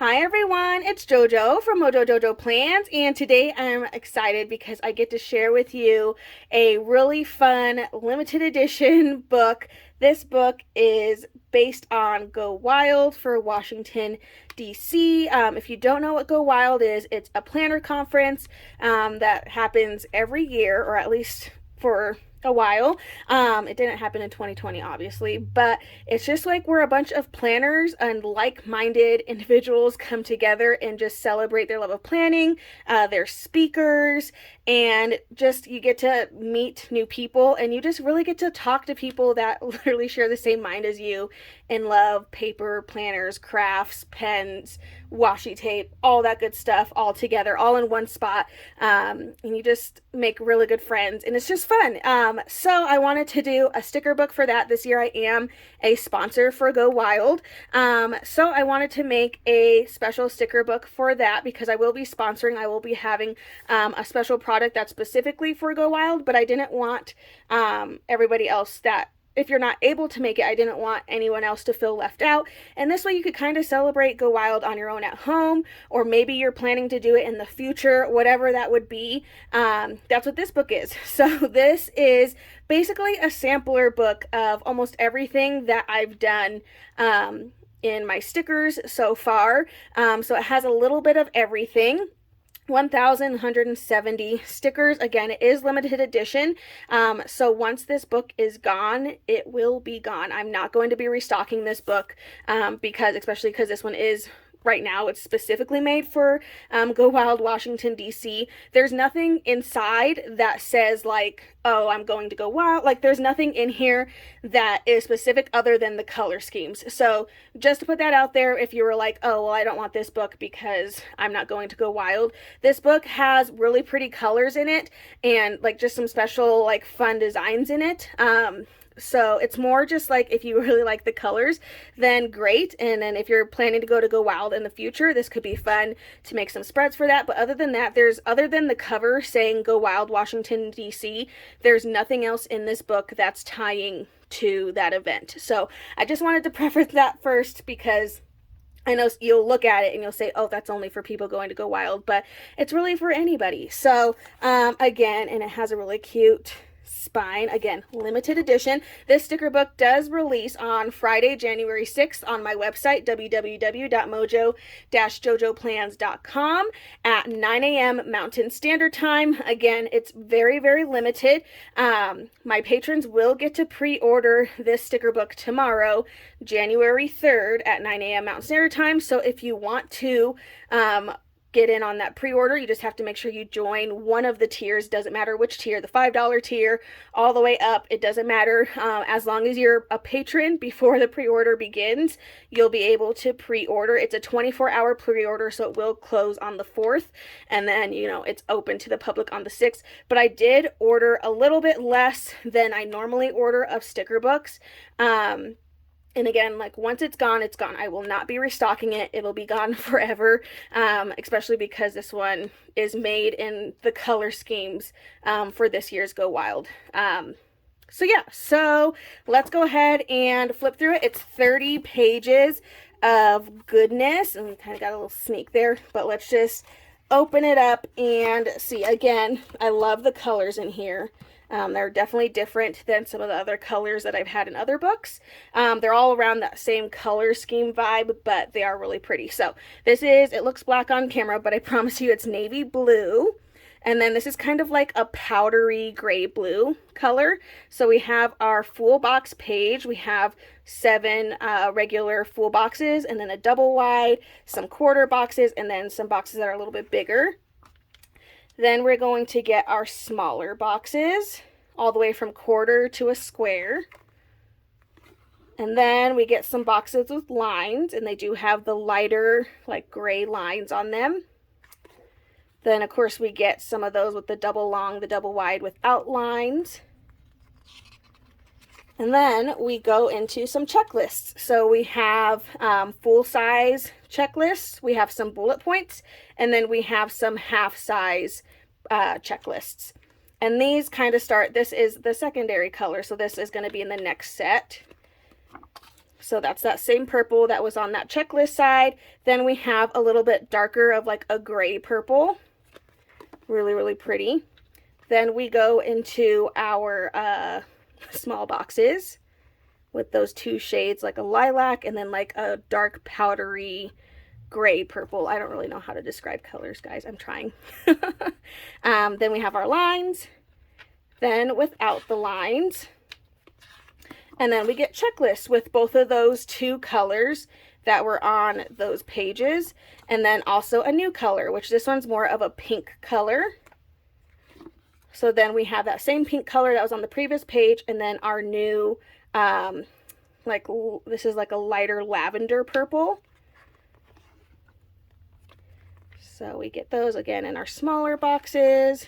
Hi everyone, it's JoJo from Mojo Jojo Plans, and today I'm excited because I get to share with you a really fun limited edition book. This book is based on Go Wild for Washington, D.C. If you don't know what Go Wild is, it's a planner conference that happens every year, or at least for a while. It didn't happen in 2020, obviously, but it's just like where a bunch of planners and like-minded individuals come together and just celebrate their love of planning, their speakers, and just you get to meet new people, and you just really get to talk to people that literally share the same mind as you and love paper, planners, crafts, pens, washi tape, all that good stuff all together, all in one spot. And you just make really good friends, and it's just fun. So I wanted to do a sticker book for that this year. I am a sponsor for Go Wild. So I wanted to make a special sticker book for that because I will be sponsoring. I will be having a special product that's specifically for Go Wild, but I didn't want everybody else that if you're not able to make it, I didn't want anyone else to feel left out. And this way you could kind of celebrate Go Wild on your own at home, or maybe you're planning to do it in the future, whatever that would be. That's what this book is. So this is basically a sampler book of almost everything that I've done in my stickers so far. So it has a little bit of everything. 1,170 stickers. Again, it is limited edition. So once this book is gone, it will be gone. I'm not going to be restocking this book especially because this one is right now, it's specifically made for Go Wild Washington, D.C. There's nothing inside that says like, oh, I'm going to go wild. Like there's nothing in here that is specific other than the color schemes. So just to put that out there, if you were like, oh, well, I don't want this book because I'm not going to go wild. This book has really pretty colors in it and like just some special like fun designs in it. So it's more just like if you really like the colors, then great. And then if you're planning to Go Wild in the future, this could be fun to make some spreads for that. But other than that, other than the cover saying Go Wild Washington, D.C., there's nothing else in this book that's tying to that event. So I just wanted to preface that first because I know you'll look at it and you'll say, oh, that's only for people going to Go Wild, but it's really for anybody. So again, and it has a really cute spine. Again, limited edition. This sticker book does release on Friday, January 6th on my website, www.mojo-jojoplans.com at 9 a.m. Mountain Standard Time. Again, it's very, very limited. My patrons will get to pre-order this sticker book tomorrow, January 3rd at 9 a.m. Mountain Standard Time. So if you want to get in on that pre-order, you just have to make sure you join one of the tiers. Doesn't matter which tier, the $5 tier all the way up, it doesn't matter. As long as you're a patron before the pre-order begins, you'll be able to pre-order. It's a 24-hour pre-order, so it will close on the 4th, and then it's open to the public on the 6th. But I did order a little bit less than I normally order of sticker books. And again, like once it's gone, it's gone. I will not be restocking it. It'll be gone forever, especially because this one is made in the color schemes for this year's Go Wild. So yeah, so let's go ahead and flip through it. It's 30 pages of goodness, and we kind of got a little sneak there, but let's just open it up and see. Again, I love the colors in here. They're definitely different than some of the other colors that I've had in other books. They're all around that same color scheme vibe, but they are really pretty. So it looks black on camera, but I promise you it's navy blue. And then this is kind of like a powdery gray blue color. So we have our full box page. We have 7 regular full boxes, and then a double wide, some quarter boxes, and then some boxes that are a little bit bigger. Then we're going to get our smaller boxes, all the way from quarter to a square. And then we get some boxes with lines, and they do have the lighter, like gray lines on them. Then, of course, we get some of those with the double long, the double wide without lines. And then we go into some checklists. So we have full-size checklists, we have some bullet points, and then we have some half-size checklists. And these kind of start, this is the secondary color, so this is going to be in the next set. So that's that same purple that was on that checklist side. Then we have a little bit darker of like a gray purple. Really, really pretty. Then we go into our small boxes with those two shades, like a lilac and then like a dark powdery gray purple. I don't really know how to describe colors, guys. I'm trying. Then we have our lines. Then without the lines. And then we get checklists with both of those two colors that were on those pages. And then also a new color, which this one's more of a pink color. So then we have that same pink color that was on the previous page, and then our new, like, this is like a lighter lavender purple. So we get those again in our smaller boxes,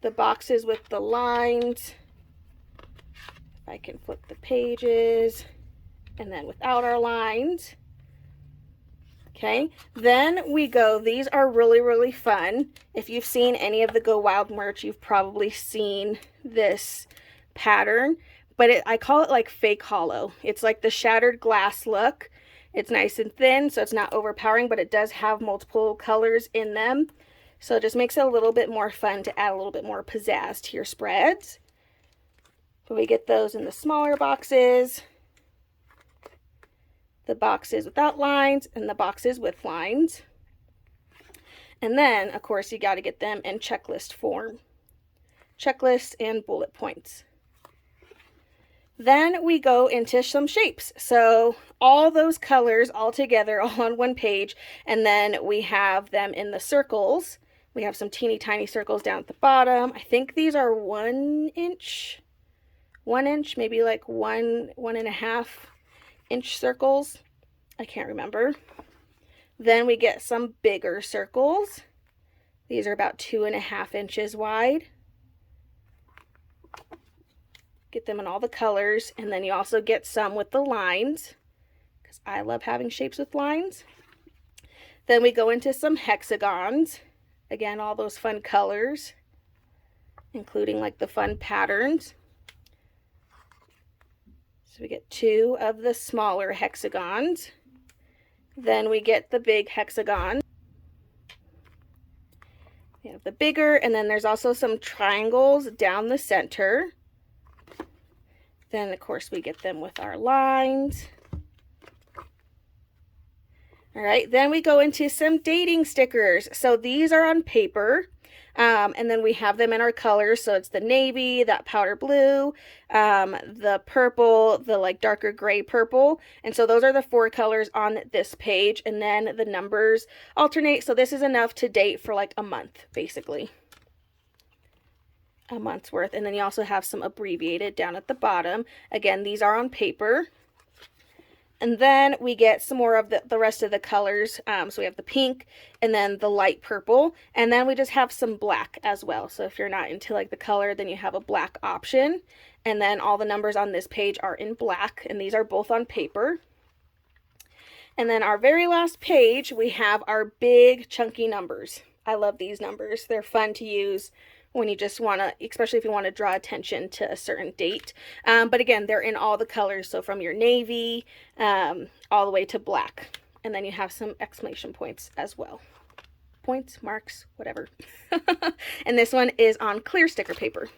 the boxes with the lines. If I can flip the pages, and then without our lines. Okay, then we go, these are really, really fun. If you've seen any of the Go Wild merch, you've probably seen this pattern, but I call it like fake hollow. It's like the shattered glass look. It's nice and thin, so it's not overpowering, but it does have multiple colors in them. So it just makes it a little bit more fun to add a little bit more pizzazz to your spreads. But we get those in the smaller boxes, the boxes without lines, and the boxes with lines. And then, of course, you got to get them in checklist form. Checklists and bullet points. Then we go into some shapes. So all those colors all together, all on one page, and then we have them in the circles. We have some teeny tiny circles down at the bottom. I think these are 1 inch, maybe like 1.5 inch circles. I can't remember. Then we get some bigger circles. These are about 2.5 inches wide. Get them in all the colors, and then you also get some with the lines, because I love having shapes with lines. Then we go into some hexagons. Again, all those fun colors, including like the fun patterns. So we get 2 of the smaller hexagons. Then we get the big hexagon. We have the bigger, and then there's also some triangles down the center. Then, of course, we get them with our lines. All right, then we go into some dating stickers. So these are on paper, and then we have them in our colors. So it's the navy, that powder blue, the purple, the like darker gray purple. And so those are the 4 colors on this page, and then the numbers alternate. So this is enough to date for like a month, basically. A month's worth. And then you also have some abbreviated down at the bottom. Again, these are on paper. And then we get some more of the rest of the colors. So we have the pink and then the light purple. And then we just have some black as well. So if you're not into like the color, then you have a black option. And then all the numbers on this page are in black. And these are both on paper. And then our very last page, we have our big chunky numbers. I love these numbers. They're fun to use when you just want to, especially if you want to draw attention to a certain date. But again, they're in all the colors. So from your navy all the way to black. And then you have some exclamation points as well. Points, marks, whatever. And this one is on clear sticker paper.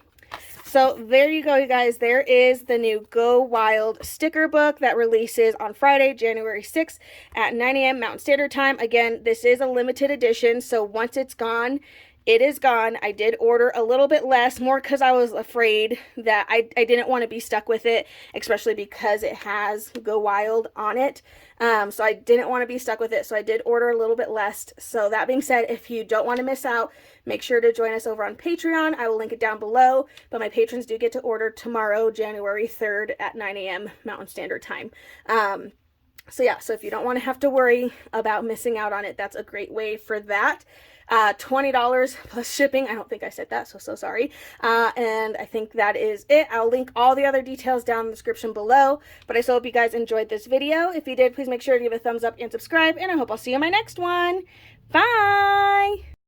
So there you go, you guys. There is the new Go Wild sticker book that releases on Friday, January 6th at 9 a.m. Mountain Standard Time. Again, this is a limited edition. So once it's gone, it is gone. I did order a little bit less, more because I was afraid that I didn't want to be stuck with it, especially because it has Go Wild on it. So I didn't want to be stuck with it, so I did order a little bit less. So that being said, if you don't want to miss out, make sure to join us over on Patreon. I will link it down below, but my patrons do get to order tomorrow, January 3rd at 9 a.m. Mountain Standard Time. So yeah, so if you don't want to have to worry about missing out on it, that's a great way for that. $20 plus shipping. I don't think I said that, so sorry. And I think that is it. I'll link all the other details down in the description below. But I so hope you guys enjoyed this video. If you did, please make sure to give it a thumbs up and subscribe. And I hope I'll see you in my next one. Bye!